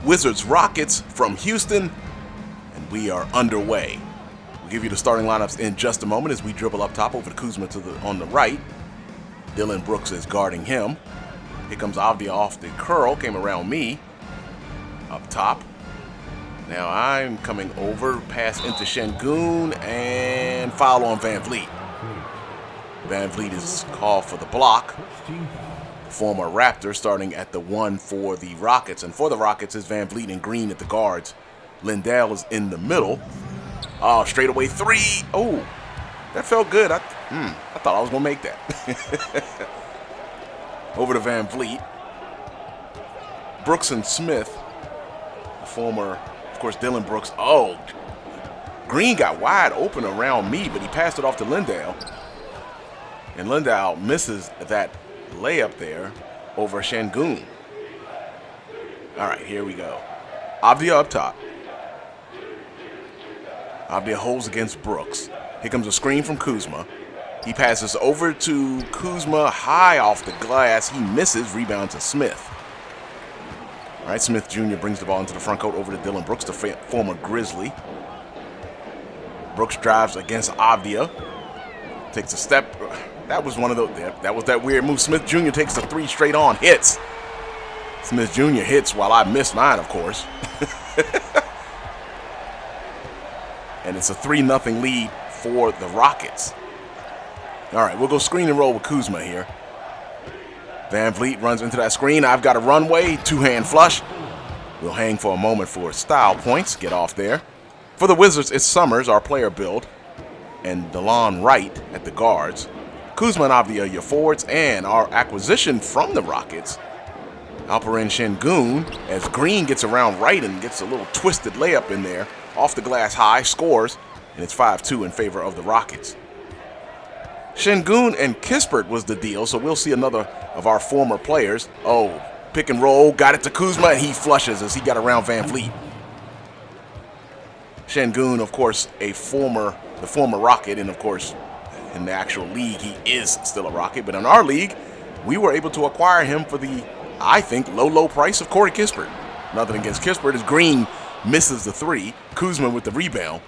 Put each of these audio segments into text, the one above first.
Wizards Rockets from Houston, and we are underway. We'll give you the starting lineups in just a moment as we dribble up top over to Kuzma on the right. Dillon Brooks is guarding him. Here comes Avdia off the curl, came around me up top. Now I'm coming over, pass into Şengün, and foul on Van Vliet. Van Vliet is called for the block. Former Raptor starting at the 1 for the Rockets. And for the Rockets is Van Vliet and Green at the guards. Lindell is in the middle. Oh, straightaway three. Oh, that felt good. I thought I was going to make that. Over to Van Vliet. Brooks and Smith, the former, of course, Dillon Brooks. Oh, Green got wide open around me, but he passed it off to Lindell. And Lindell misses that layup there over Şengün. All right, here we go. Avdia up top. Avdia holds against Brooks. Here comes a screen from Kuzma. He passes over to Kuzma, high off the glass. He misses, rebound to Smith. All right, Smith Jr. brings the ball into the front court over to Dillon Brooks, the former Grizzly. Brooks drives against Avdia. Takes a step. That was one of those. That was that weird move. Smith Jr. takes the three straight on, hits. Smith Jr. hits while I miss mine, of course. And it's a 3-0 lead for the Rockets. All right, we'll go screen and roll with Kuzma here. Van Vliet runs into that screen. I've got a runway, two-hand flush. We'll hang for a moment for style points. Get off there. For the Wizards, it's Summerz, our player build, and DeLon Wright at the guards. Kuzma and Avdia, your forwards, and our acquisition from the Rockets, Alperen Şengün, as Green gets around Wright and gets a little twisted layup in there, off the glass high, scores, and it's 5-2 in favor of the Rockets. Şengün and Kispert was the deal, so we'll see another of our former players. Oh, pick and roll, got it to Kuzma, and he flushes as he got around Van Vliet. Şengün, of course, the former Rocket, and of course, in the actual league, he is still a Rocket. But in our league, we were able to acquire him for the, I think, low price of Corey Kispert. Nothing against Kispert as Green misses the three. Kuzma with the rebound.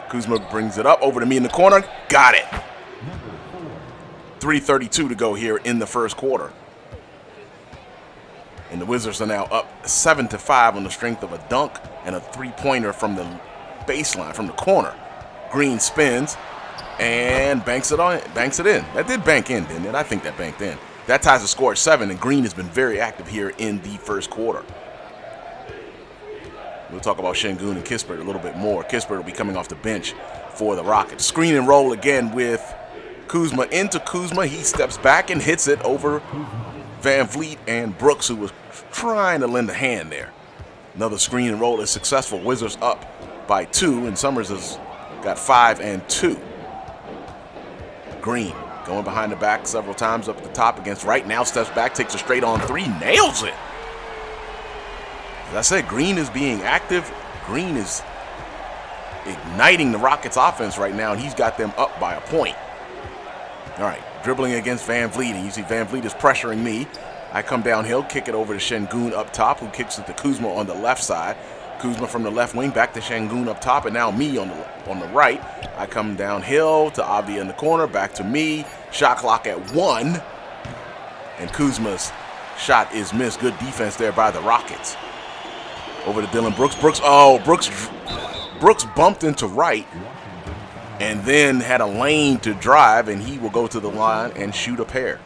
Kuzma brings it up over to me in the corner. Got it. 3:32 to go here in the first quarter. And the Wizards are now up 7-5 on the strength of a dunk and a three-pointer from the baseline, from the corner. Green spins and banks it in. That did bank in, didn't it? I think that banked in. That ties the score at 7, and Green has been very active here in the first quarter. We'll talk about Şengün and Kispert a little bit more. Kispert will be coming off the bench for the Rockets. Screen and roll again with Kuzma into Kuzma. He steps back and hits it over Van Vliet and Brooks, who was trying to lend a hand there. Another screen and roll is successful. Wizards up by 2, and Summerz has got 5 and 2. Green going behind the back several times up at the top against Wright. Now steps back, takes a straight on three, nails it. As I said, Green is being active. Green is igniting the Rockets offense right now, and he's got them up by a point. All right, dribbling against Van Vliet, and you see Van Vliet is pressuring me. I come downhill, kick it over to Şengün up top, who kicks it to Kuzma on the left side. Kuzma from the left wing, back to Şengün up top, and now me on the right. I come downhill to Avdia in the corner, back to me. Shot clock at 1, and Kuzma's shot is missed. Good defense there by the Rockets. Over to Dillon Brooks. Brooks bumped into Wright and then had a lane to drive, and he will go to the line and shoot a pair.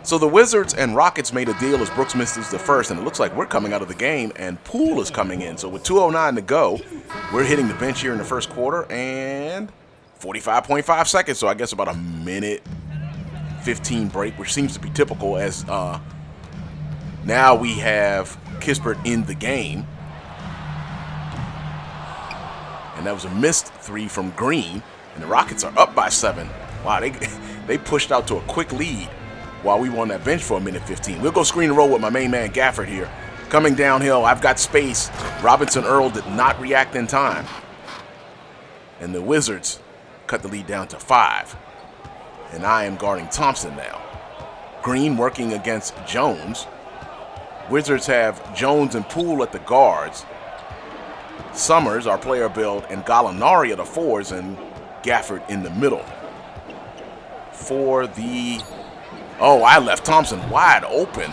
So the Wizards and Rockets made a deal as Brooks misses the first, and it looks like we're coming out of the game, and Poole is coming in. So with 2:09 to go, we're hitting the bench here in the first quarter, and 45.5 seconds, so I guess about a minute 15 break, which seems to be typical as now we have Kispert in the game. And that was a missed three from Green, and the Rockets are up by 7. Wow, they pushed out to a quick lead while we were on that bench for a minute 15. We'll go screen and roll with my main man Gafford here. Coming downhill, I've got space. Robinson Earl did not react in time. And the Wizards cut the lead down to 5. And I am guarding Thompson now. Green working against Jones. Wizards have Jones and Poole at the guards. Summerz, our player build, and Gallinari at the fours, and Gafford in the middle. For the... Oh, I left Thompson wide open.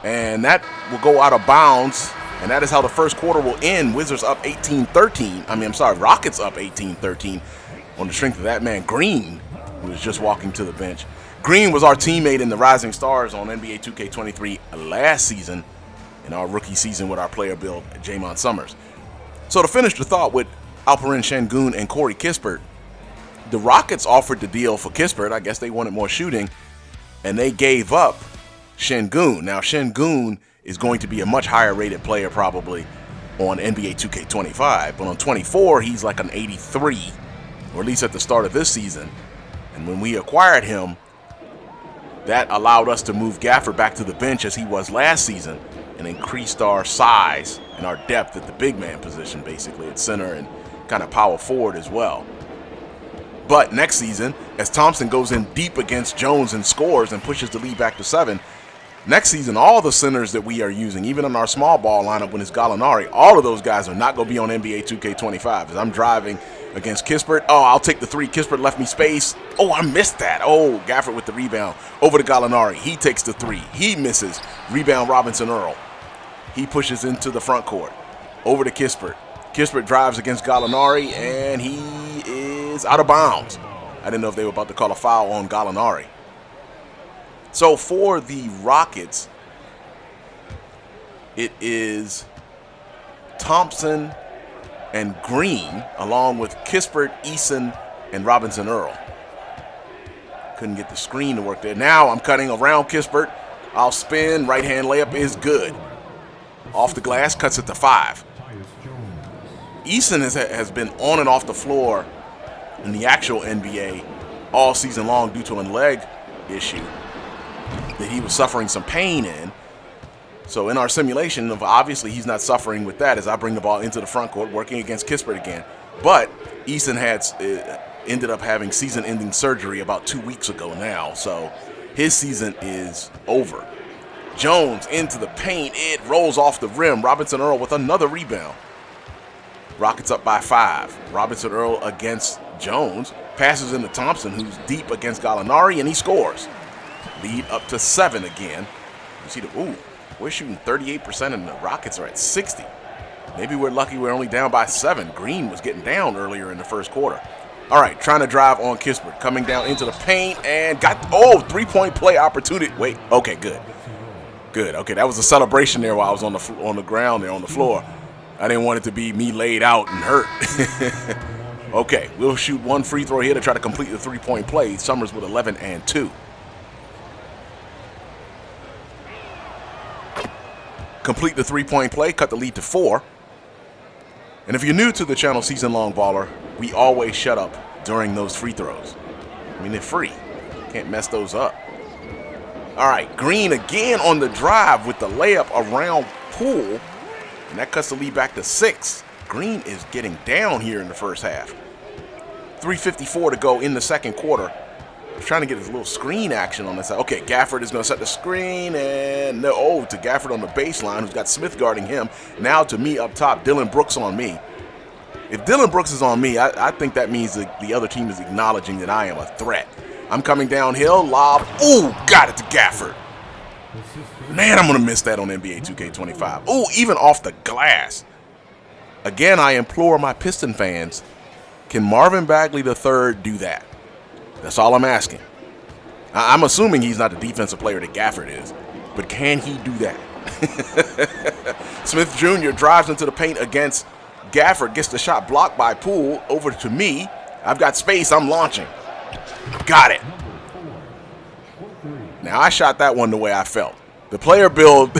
And that will go out of bounds. And that is how the first quarter will end. Wizards up 18-13. Rockets up 18-13 on the strength of that man Green, who was just walking to the bench. Green was our teammate in the Rising Stars on NBA 2K23 last season, in our rookie season with our player build, Jaymont Summerz. So to finish the thought with Alperen Sengun and Corey Kispert, the Rockets offered the deal for Kispert. I guess they wanted more shooting, and they gave up Sengun. Now, Sengun is going to be a much higher rated player probably on NBA 2K25, but on 24, he's like an 83, or at least at the start of this season. And when we acquired him, that allowed us to move Gafford back to the bench as he was last season and increased our size and our depth at the big man position, basically at center and kind of power forward as well. But next season, as Thompson goes in deep against Jones and scores and pushes the lead back to 7, next season, all the centers that we are using, even in our small ball lineup when it's Gallinari, all of those guys are not going to be on NBA 2K25. As I'm driving against Kispert, oh, I'll take the 3. Kispert left me space. Oh, I missed that. Oh, Gafford with the rebound. Over to Gallinari. He takes the 3. He misses. Rebound Robinson Earl. He pushes into the front court. Over to Kispert. Kispert drives against Gallinari, and he is out of bounds. I didn't know if they were about to call a foul on Gallinari. So for the Rockets, it is Thompson and Green, along with Kispert, Eason, and Robinson Earl. Couldn't get the screen to work there. Now I'm cutting around Kispert. I'll spin. Right-hand layup is good. Off the glass, cuts it to 5. Eason has been on and off the floor in the actual NBA all season long due to a leg issue that he was suffering some pain in. So in our simulation, obviously he's not suffering with that as I bring the ball into the front court, working against Kispert again. But Eason ended up having season-ending surgery about 2 weeks ago now, so his season is over. Jones into the paint. It rolls off the rim. Robinson Earl with another rebound. Rockets up by 5. Robinson Earl against Jones. Passes into Thompson, who's deep against Gallinari, and he scores. Lead up to 7 again. You see we're shooting 38% and the Rockets are at 60. Maybe we're lucky we're only down by 7. Green was getting down earlier in the first quarter. All right, trying to drive on Kispert. Coming down into the paint and got, 3-point play opportunity. Wait, okay, good. Good, okay, that was a celebration there while I was on the ground there on the floor. I didn't want it to be me laid out and hurt. Okay, we'll shoot one free throw here to try to complete the 3-point play. Summerz with 11 and 2. Complete the 3-point play, cut the lead to 4. And if you're new to the channel Season Long Baller, we always shut up during those free throws. I mean, they're free. Can't mess those up. All right, Green again on the drive with the layup around Poole. And that cuts the lead back to 6. Green is getting down here in the first half. 3:54 to go in the second quarter. He's trying to get his little screen action on this side. Okay, Gafford is going to set the screen, and to Gafford on the baseline, who's got Smith guarding him. Now to me up top, Dylan Brooks on me. If Dylan Brooks is on me, I think that means that the other team is acknowledging that I am a threat. I'm coming downhill, lob. Ooh, got it to Gafford. Man, I'm going to miss that on NBA 2K25. Ooh, even off the glass. Again, I implore my Piston fans, can Marvin Bagley III do that? That's all I'm asking. I'm assuming he's not the defensive player that Gafford is, but can he do that? Smith Jr. drives into the paint against Gafford, gets the shot blocked by Poole. Over to me. I've got space. I'm launching. Got it. Now, I shot that one the way I felt. The player build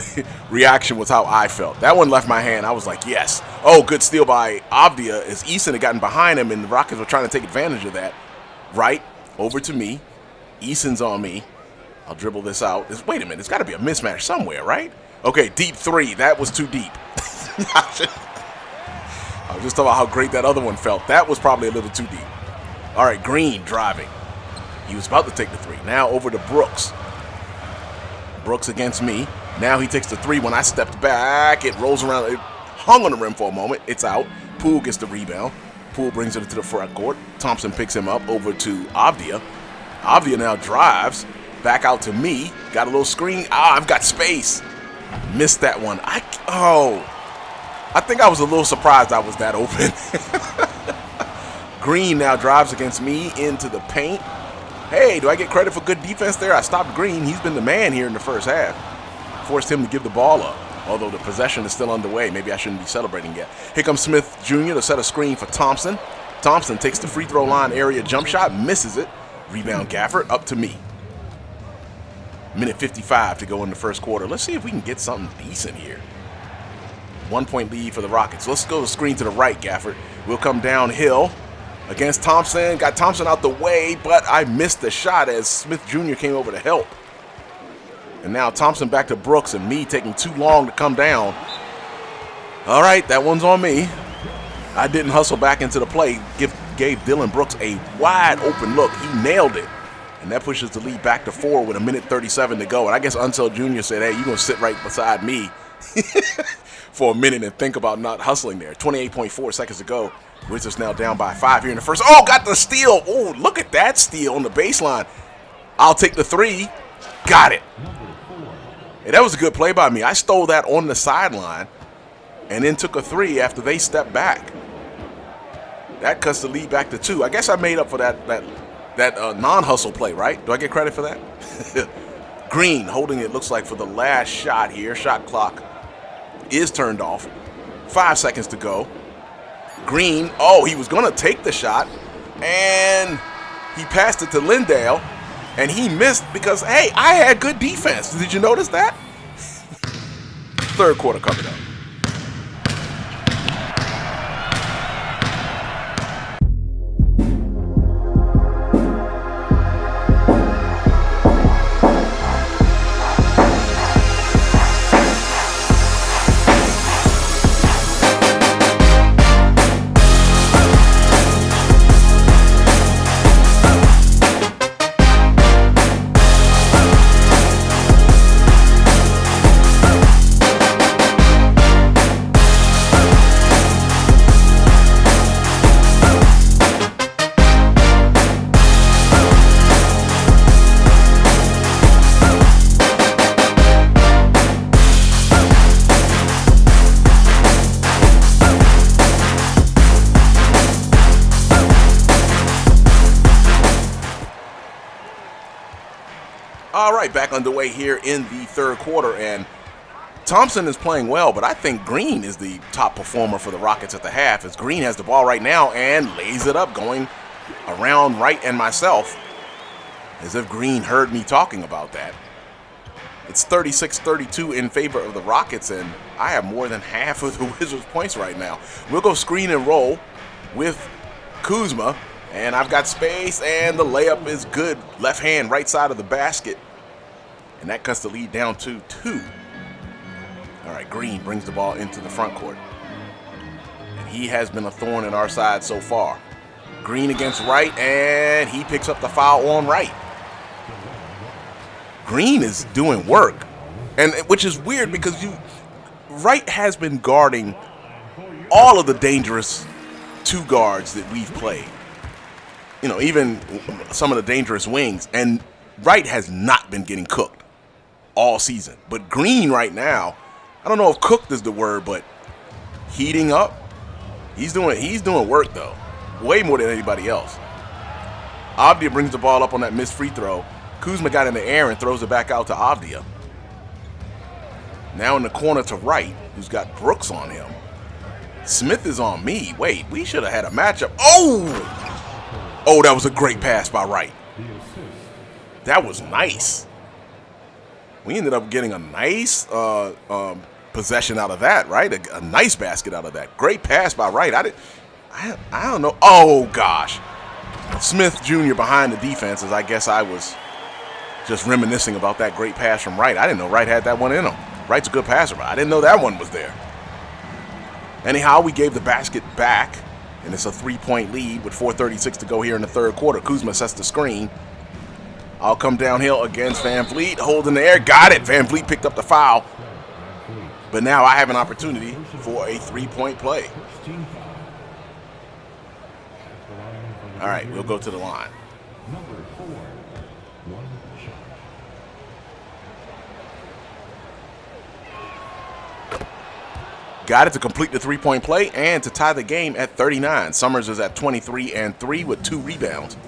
reaction was how I felt. That one left my hand. I was like, yes. Oh, good steal by Avdia as Eason had gotten behind him, and the Rockets were trying to take advantage of that. Right, over to me. Eason's on me. I'll dribble this out. Wait a minute. There's got to be a mismatch somewhere, right? Okay, deep 3. That was too deep. I was just talking about how great that other one felt. That was probably a little too deep. All right, Green driving. He was about to take the 3. Now over to Brooks. Brooks against me. Now he takes the three. When I stepped back, it rolls around. It hung on the rim for a moment. It's out. Poole gets the rebound. Poole brings it to the front court. Thompson picks him up over to Avdia. Avdia now drives back out to me. Got a little screen. I've got space. Missed that one. I think I was a little surprised I was that open. Green now drives against me into the paint. Hey, do I get credit for good defense there? I stopped Green. He's been the man here in the first half. Forced him to give the ball up, although the possession is still underway. Maybe I shouldn't be celebrating yet. Here comes Smith Jr. to set a screen for Thompson. Thompson takes the free throw line area jump shot, misses it. Rebound Gafford, up to me. Minute 55 to go in the first quarter. Let's see if we can get something decent here. 1 point lead for the Rockets. Let's go to screen to the right, Gafford. We'll come downhill against Thompson. Got Thompson out the way, but I missed the shot as Smith Jr. came over to help. And now Thompson back to Brooks and me taking too long to come down. All right, that one's on me. I didn't hustle back into the play. Gave Dylan Brooks a wide open look. He nailed it. And that pushes the lead back to 4 with a minute 37 to go. And I guess Unseld Jr. said, hey, you're going to sit right beside me for a minute and think about not hustling there. 28.4 seconds to go. Wizards now down by 5 here in the first. Oh, got the steal. Oh, look at that steal on the baseline. I'll take the three. Got it. Hey, that was a good play by me. I stole that on the sideline and then took a three after they stepped back. That cuts the lead back to 2. I guess I made up for that non-hustle play, right? Do I get credit for that? Green holding it, looks like, for the last shot here. Shot clock is turned off. 5 seconds to go. Green, oh, he was going to take the shot, and he passed it to Lindale, and he missed because, hey, I had good defense. Did you notice that? Third quarter coming up. All right, back underway here in the third quarter, and Thompson is playing well, but I think Green is the top performer for the Rockets at the half, as Green has the ball right now and lays it up, going around Wright and myself, as if Green heard me talking about that. It's 36-32 in favor of the Rockets, and I have more than half of the Wizards' points right now. We'll go screen and roll with Kuzma, and I've got space, and the layup is good. Left hand, right side of the basket. And that cuts the lead down to 2. All right, Green brings the ball into the front court. And he has been a thorn in our side so far. Green against Wright, and he picks up the foul on Wright. Green is doing work, and which is weird because Wright has been guarding all of the dangerous 2 guards that we've played. You know, even some of the dangerous wings, and Wright has not been getting cooked all season. But Green right now, I don't know if cooked is the word, but heating up. He's doing work though, way more than anybody else. Avdia brings the ball up on that missed free throw. Kuzma got in the air and throws it back out to Avdia. Now in the corner to Wright, who's got Brooks on him. Smith is on me. Wait, we should have had a matchup. Oh, that was a great pass by Wright. That was nice. We ended up getting a nice possession out of that, right? A nice basket out of that. Great pass by Wright. I don't know. Oh, gosh. Smith Jr. behind the defenses. I guess I was just reminiscing about that great pass from Wright. I didn't know Wright had that one in him. Wright's a good passer, but I didn't know that one was there. Anyhow, we gave the basket back, and it's a 3-point lead with 4:36 to go here in the third quarter. Kuzma sets the screen. I'll come downhill against Van Vliet. Hold in the air. Got it. Van Vliet picked up the foul. But now I have an opportunity for a three-point play. All right, we'll go to the line. Got it to complete the three-point play and to tie the game at 39. Summerz is at 23-3 with 2 rebounds.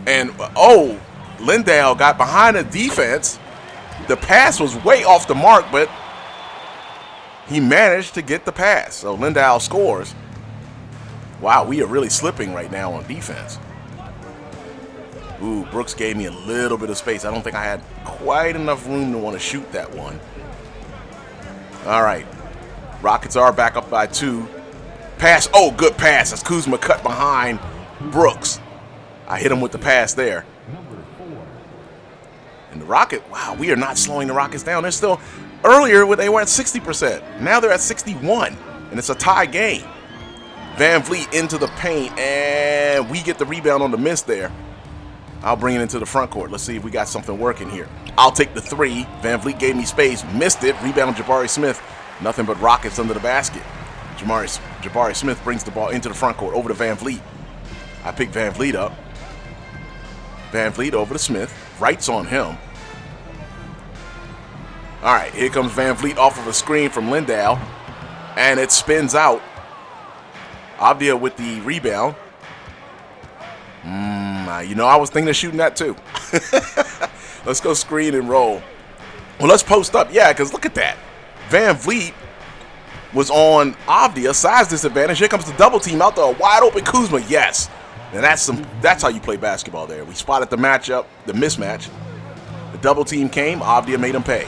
And, oh, Lindale got behind the defense. The pass was way off the mark, but he managed to get the pass. So Lindale scores. Wow, we are really slipping right now on defense. Ooh, Brooks gave me a little bit of space. I don't think I had quite enough room to want to shoot that one. All right. Rockets are back up by 2. Pass. Oh, good pass. As Kuzma cut behind Brooks. I hit him with the pass there. And the Rocket, wow, we are not slowing the Rockets down. They're still, earlier they were at 60%. Now they're at 61, and it's a tie game. Van Vliet into the paint, and we get the rebound on the miss there. I'll bring it into the front court. Let's see if we got something working here. I'll take the 3. Van Vliet gave me space, missed it. Rebound Jabari Smith. Nothing but Rockets under the basket. Jabari Smith brings the ball into the front court, over to Van Vliet. I pick Van Vliet up. Van Vliet over to Smith. Wright's on him. All right, here comes Van Vliet off of a screen from Lindale. And it spins out. Avdia with the rebound. You know, I was thinking of shooting that too. Let's go screen and roll. Well, let's post up. Yeah, because look at that. Van Vliet was on Avdia, size disadvantage. Here comes the double team out there. Wide open Kuzma. Yes. And that's how you play basketball there. We spotted the matchup, the mismatch. The double team came. Avdia made him pay.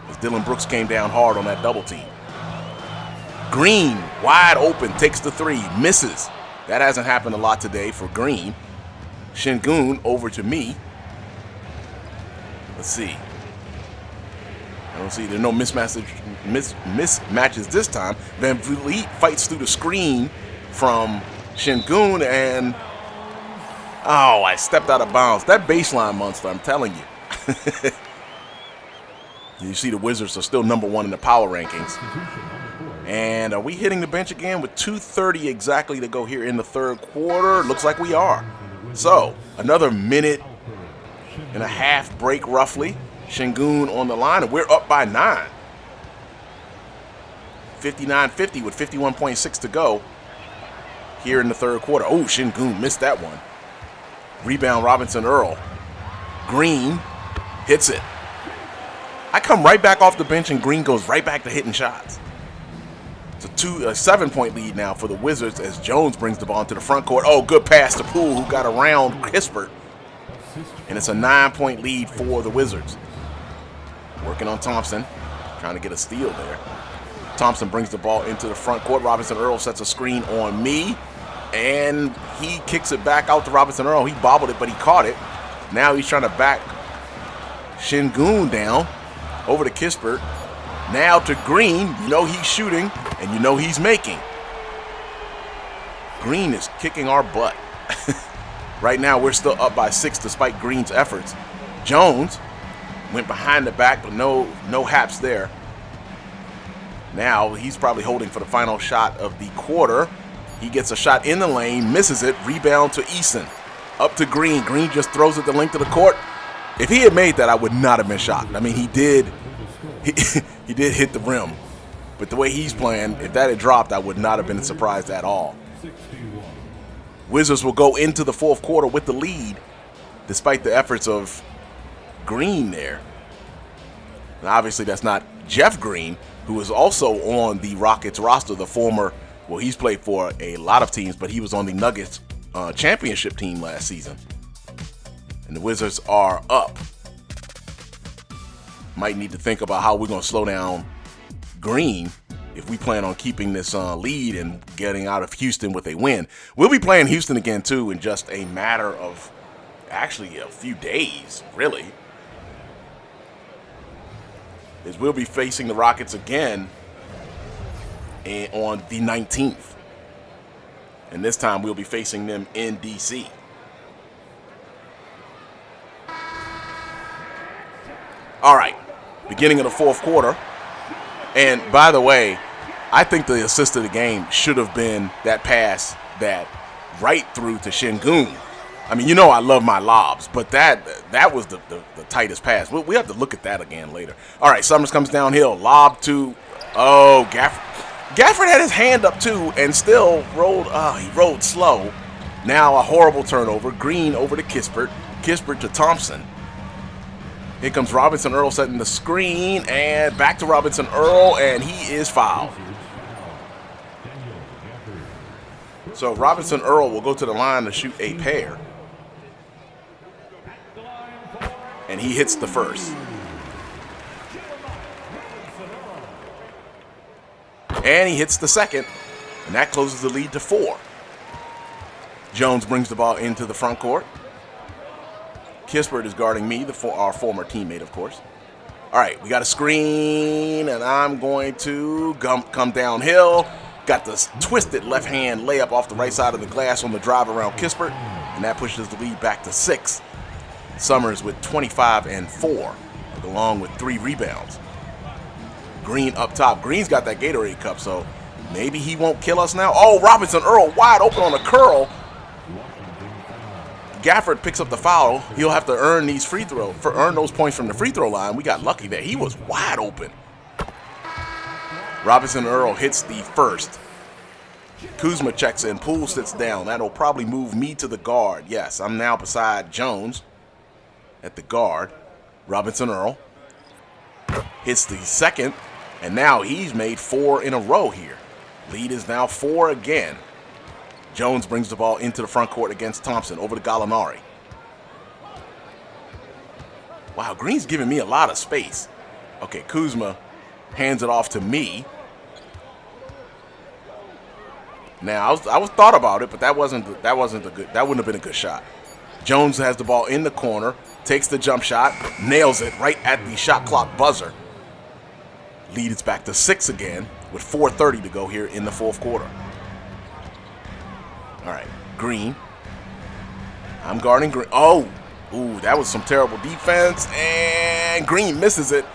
As Dylan Brooks came down hard on that double team. Green, wide open, takes the 3, misses. That hasn't happened a lot today for Green. Şengün over to me. Let's see. I don't see, there's no mismatches this time. Van Vliet fights through the screen from Şengün, and oh, I stepped out of bounds. That baseline monster, I'm telling you. You see the Wizards are still number 1 in the power rankings. And are we hitting the bench again with 2:30 exactly to go here in the third quarter? Looks like we are. So, another minute and a half break roughly. Şengün on the line, and we're up by 9. 59-50 with 51.6 to go here in the third quarter. Oh, Şengün missed that one. Rebound Robinson Earl. Green hits it. I come right back off the bench, and Green goes right back to hitting shots. It's a 7-point lead now for the Wizards as Jones brings the ball into the front court. Oh, good pass to Poole, who got around Kispert. And it's a 9-point lead for the Wizards. Working on Thompson, trying to get a steal there. Thompson brings the ball into the front court. Robinson Earl sets a screen on me, and he kicks it back out to Robinson Earl. He bobbled it, but he caught it. Now he's trying to back Şengün down over to Kispert. Now to Green. You know he's shooting, and you know he's making. Green is kicking our butt. Right now, we're still up by 6 despite Green's efforts. Jones went behind the back, but no haps there. Now he's probably holding for the final shot of the quarter. He gets a shot in the lane, misses it. Rebound to Eason. Up to Green. Green just throws it the length of the court. If he had made that, I would not have been shocked. I mean, he did hit the rim. But the way he's playing, if that had dropped, I would not have been surprised at all. Wizards will go into the fourth quarter with the lead, despite the efforts of Green there. And obviously, that's not Jeff Green, who is also on the Rockets roster, the former, well, he's played for a lot of teams, but he was on the Nuggets championship team last season. And the Wizards are up. Might need to think about how we're going to slow down Green if we plan on keeping this lead and getting out of Houston with a win. We'll be playing Houston again, too, in just a matter of actually a few days, really. As we'll be facing the Rockets again on the 19th. And this time we'll be facing them in D.C. All right, beginning of the fourth quarter. And by the way, I think the assist of the game should have been that pass that right through to Şengün. I mean, you know I love my lobs, but that was the tightest pass. We have to look at that again later. All right, Summerz comes downhill. Lob to, Gafford. Gafford had his hand up too and still rolled. He rolled slow. Now a horrible turnover. Green over to Kispert. Kispert to Thompson. Here comes Robinson Earl setting the screen, and back to Robinson Earl, and he is fouled. So Robinson Earl will go to the line to shoot a pair. And he hits the first. And he hits the second, and that closes the lead to 4. Jones brings the ball into the front court. Kispert is guarding me, our former teammate, of course. All right, we got a screen, and I'm going to come downhill. Got this twisted left hand layup off the right side of the glass on the drive around Kispert, and that pushes the lead back to 6. Summerz with 25 and 4, along with 3 rebounds. Green up top. Green's got that Gatorade cup, so maybe he won't kill us now. Oh, Robinson Earl wide open on a curl. Gafford picks up the foul. He'll have to earn earn those points from the free throw line. We got lucky there. He was wide open. Robinson Earl hits the first. Kuzma checks in. Poole sits down. That'll probably move me to the guard. Yes, I'm now beside Jones at the guard. Robinson Earl hits the second, and now he's made 4 in a row here. Lead is now 4 again. Jones brings the ball into the front court against Thompson, over to Gallinari. Wow, Green's giving me a lot of space. Okay, Kuzma hands it off to me. Now, I was thought about it, but that wouldn't have been a good shot. Jones has the ball in the corner, takes the jump shot, nails it right at the shot clock buzzer. Lead is back to 6 again with 4:30 to go here in the fourth quarter. All right, Green. I'm guarding Green. Ooh, that was some terrible defense, and Green misses it.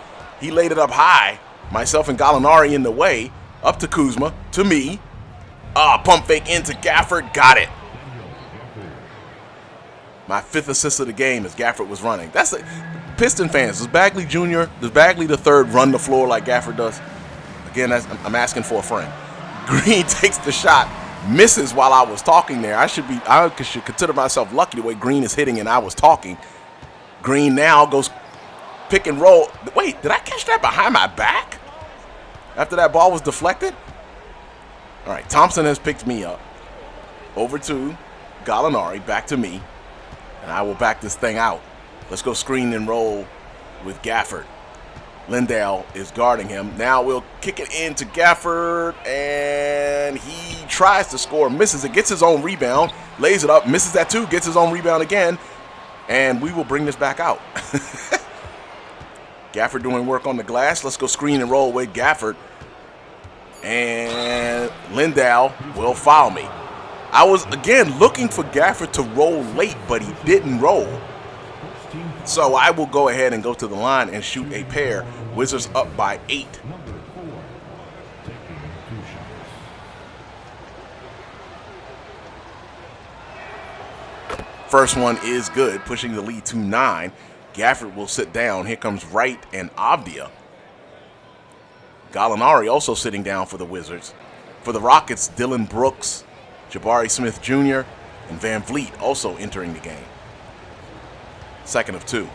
He laid it up high. Myself and Gallinari in the way. Up to Kuzma, to me. Pump fake into Gafford. Got it. My 5th assist of the game as Gafford was running. That's it. Piston fans, does Bagley Jr., does Bagley III run the floor like Gafford does? Again, I'm asking for a friend. Green takes the shot. Misses while I was talking there. I should consider myself lucky the way Green is hitting and I was talking. Green now goes pick and roll. Wait, did I catch that behind my back? After that ball was deflected? All right, Thompson has picked me up. Over to Gallinari, back to me. And I will back this thing out. Let's go screen and roll with Gafford. Lindell is guarding him. Now we'll kick it into Gafford, and he tries to score, misses it, gets his own rebound, lays it up, misses that too, gets his own rebound again, and we will bring this back out. Gafford doing work on the glass. Let's go screen and roll with Gafford, and Lindell will foul me. I was, again, looking for Gafford to roll late, but he didn't roll. So I will go ahead and go to the line and shoot a pair. Wizards up by 8. First one is good, pushing the lead to 9. Gafford will sit down. Here comes Wright and Avdia. Gallinari also sitting down for the Wizards. For the Rockets, Dylan Brooks, Jabari Smith Jr., and Van Vliet also entering the game. Second of 2.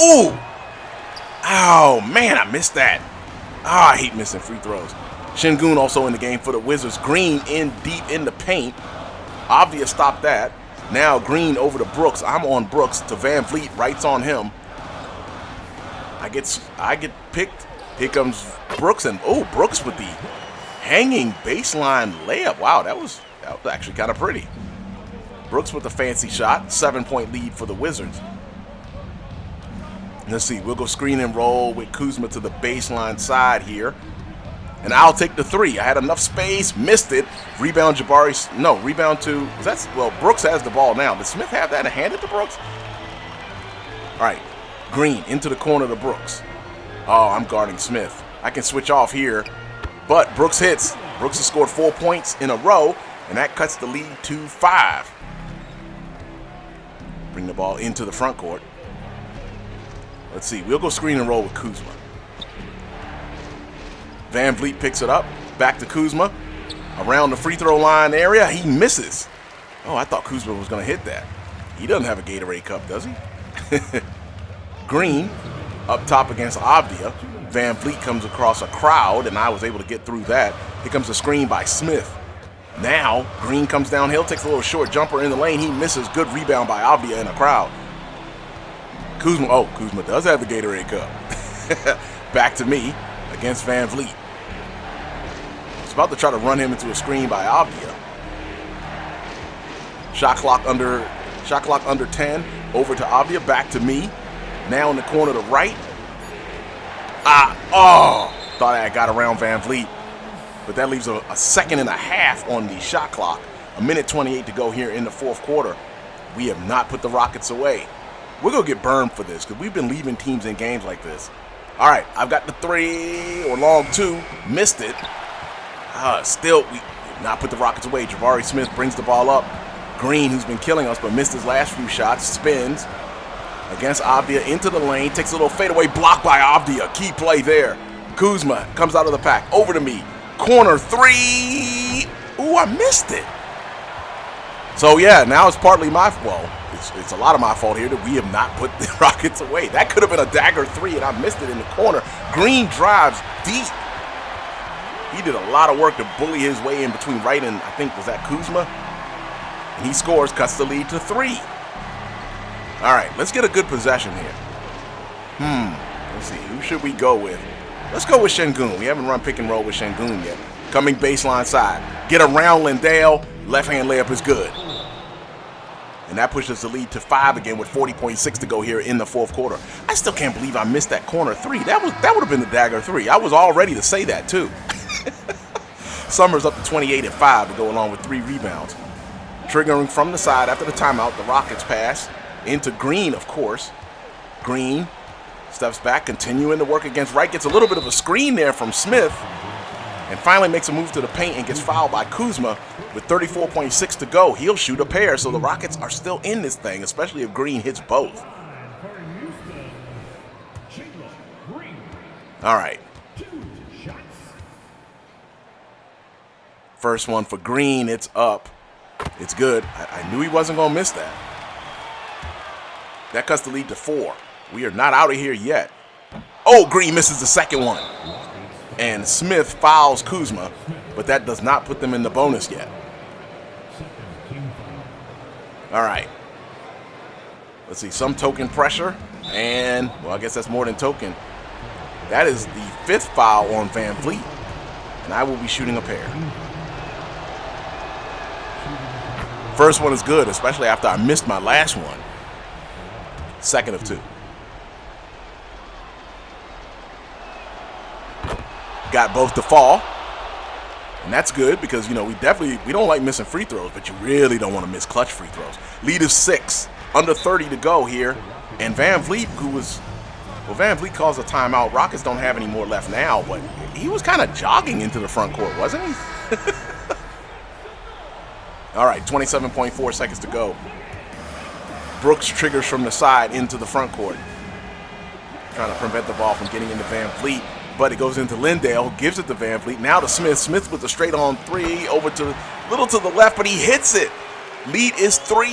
Ooh! Oh, man, I missed that. I hate missing free throws. Şengün also in the game for the Wizards. Green in deep in the paint. Avdia stopped that. Now Green over to Brooks. I'm on Brooks to Van Vliet. Wright's on him. I get picked. Here comes Brooks, and Brooks with the hanging baseline layup. Wow, that was actually kind of pretty. Brooks with a fancy shot. 7-point lead for the Wizards. Let's see. We'll go screen and roll with Kuzma to the baseline side here. and I'll take the three. I had enough space, missed it. Rebound Jabari, no, rebound to, well, Brooks has the ball now. Did Smith have that and hand it to Brooks? All right, Green into the corner to Brooks. Oh, I'm guarding Smith. I can switch off here, but Brooks hits. Brooks has scored 4 points in a row, and that cuts the lead to 5. Bring the ball into the front court. Let's see, we'll go screen and roll with Kuzma. Van Vliet picks it up, back to Kuzma. Around the free throw line area, he misses. Oh, I thought Kuzma was gonna hit that. He doesn't have a Gatorade cup, does he? Green up top against Avdia. Van Vliet comes across a crowd, and I was able to get through that. Here comes a screen by Smith. Now, Green comes downhill, takes a little short jumper in the lane. He misses. Good rebound by Avdia in a crowd. Kuzma, oh, Kuzma does have the Gatorade cup. Back to me against Van Vliet. He's about to try to run him into a screen by Avdia. Shot clock under 10. Over to Avdia, back to me. Now in the corner to right. Thought I got around Van Vliet. But that leaves a second and a half on the shot clock. 1:28 to go here in the fourth quarter. We have not put the Rockets away. We're going to get burned for this because we've been leaving teams in games like this. All right, I've got the 3 or long 2. Missed it. Still, we have not put the Rockets away. Jabari Smith brings the ball up. Green, who's been killing us but missed his last few shots, spins against Avdia into the lane. Takes a little fadeaway block by Avdia. Key play there. Kuzma comes out of the pack. Over to me. Corner 3. Ooh, I missed it. So, yeah, now it's partly my fault. It's a lot of my fault here that we have not put the Rockets away. That could have been a dagger 3, and I missed it in the corner. Green drives deep. He did a lot of work to bully his way in between Wright and, I think, was that Kuzma? And he scores, cuts the lead to 3. All right, let's get a good possession here. Let's see, who should we go with? Let's go with Şengün. We haven't run pick and roll with Şengün yet. Coming baseline side. Get around Lindale. Left-hand layup is good. And that pushes the lead to 5 again with 40.6 to go here in the fourth quarter. I still can't believe I missed that corner 3. That would have been the dagger 3. I was all ready to say that too. Summerz up to 28 at 5 to go along with 3 rebounds. Triggering from the side after the timeout, the Rockets pass into Green, of course. Green steps back, continuing to work against Wright. Gets a little bit of a screen there from Smith. And finally makes a move to the paint and gets fouled by Kuzma with 34.6 to go. He'll shoot a pair, so the Rockets are still in this thing, especially if Green hits both. All right. First one for Green, it's up. It's good. I knew he wasn't going to miss that. That cuts the lead to 4. We are not out of here yet. Oh, Green misses the second one. And Smith fouls Kuzma, but that does not put them in the bonus yet. All right. Let's see, some token pressure. And, well, I guess that's more than token. That is the 5th foul on Van Vliet. And I will be shooting a pair. First one is good, especially after I missed my last one. Second of 2. Got both to fall. And that's good because, you know, we don't like missing free throws, but you really don't want to miss clutch free throws. Lead is 6. Under 30 to go here. And Van Vliet, Van Vliet calls a timeout. Rockets don't have any more left now, but he was kind of jogging into the front court, wasn't he? All right, 27.4 seconds to go. Brooks triggers from the side into the front court. Trying to prevent the ball from getting into Van Vliet. But it goes into Lindale, gives it to Van Vliet. Now to Smith. Smith with a straight on 3, over to little to the left, but he hits it. Lead is 3.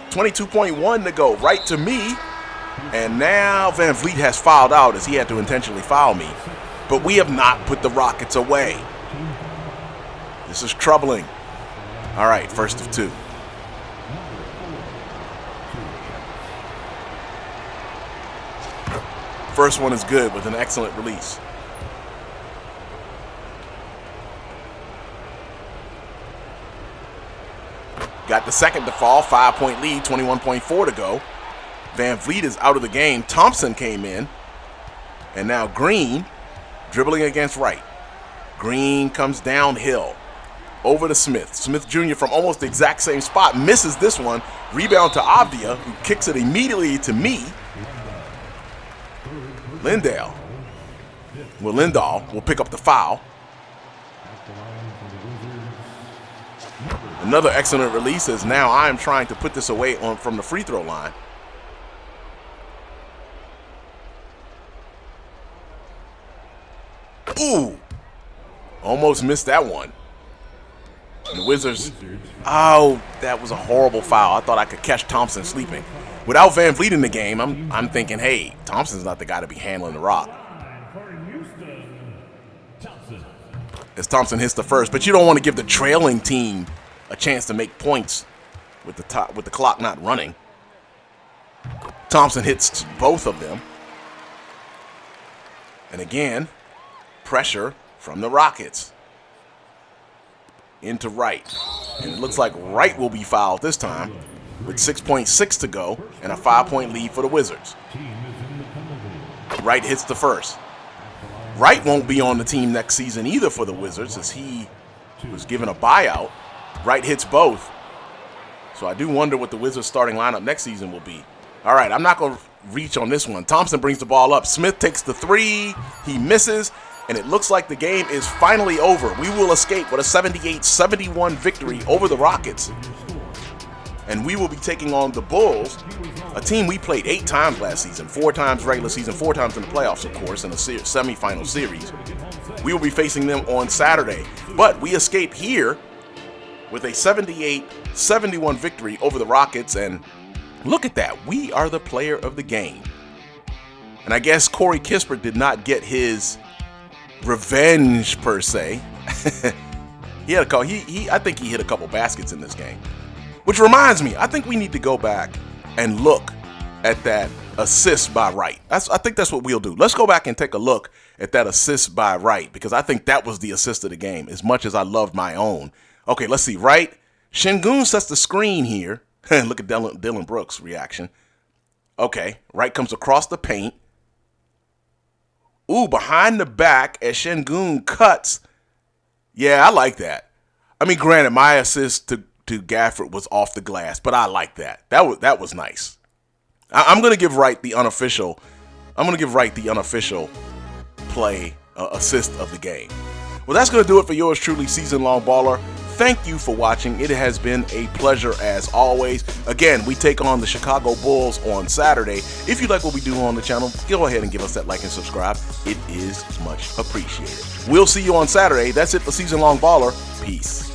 22.1 to go. Right to me. And now Van Vliet has fouled out as he had to intentionally foul me. But we have not put the Rockets away. This is troubling. All right, first of 2. First one is good with an excellent release. Got the second to fall, 5-point lead, 21.4 to go. Van Vliet is out of the game. Thompson came in. And now Green dribbling against Wright. Green comes downhill. Over to Smith. Smith Jr. from almost the exact same spot misses this one. Rebound to Avdia, who kicks it immediately to me. Lindahl will pick up the foul. Another excellent release as now I am trying to put this away from the free throw line. Ooh! Almost missed that one. And the Wizards, oh, that was a horrible foul. I thought I could catch Thompson sleeping. Without Van Vliet in the game, I'm thinking, hey, Thompson's not the guy to be handling the rock. As Thompson hits the first, but you don't want to give the trailing team a chance to make points with the clock not running. Thompson hits both of them. And again, pressure from the Rockets. Into Wright. And it looks like Wright will be fouled this time with 6.6 to go and a 5-point lead for the Wizards. Wright hits the first. Wright won't be on the team next season either for the Wizards as he was given a buyout. Wright hits both. So I do wonder what the Wizards starting lineup next season will be. All right, I'm not going to reach on this one. Thompson brings the ball up. Smith takes the three. He misses. And it looks like the game is finally over. We will escape with a 78-71 victory over the Rockets. And we will be taking on the Bulls, a team we played 8 times last season, 4 times regular season, 4 times in the playoffs, of course, in a semifinal series. We will be facing them on Saturday. But we escape here with a 78-71 victory over the Rockets. And look at that. We are the player of the game. And I guess Corey Kispert did not get his revenge per se. He had a couple. I think he hit a couple baskets in this game, which reminds me, I think we need to go back and look at that assist by Wright. I think that's what we'll do. Let's go back and take a look at that assist by Wright because I think that was the assist of the game as much as I loved my own. Okay, let's see. Wright. Şengün sets the screen here. Look at Dylan Brooks' reaction. Okay, Wright comes across the paint. Ooh, behind the back as Şengün cuts. Yeah, I like that. I mean, granted, my assist to Gafford was off the glass, but I like that. That was nice. I'm gonna give Wright the unofficial. Play assist of the game. Well, that's gonna do it for yours truly, Season Long Baller. Thank you for watching. It has been a pleasure as always. Again, we take on the Chicago Bulls on Saturday. If you like what we do on the channel, go ahead and give us that like and subscribe. It is much appreciated. We'll see you on Saturday. That's it for Season Long Baller. Peace.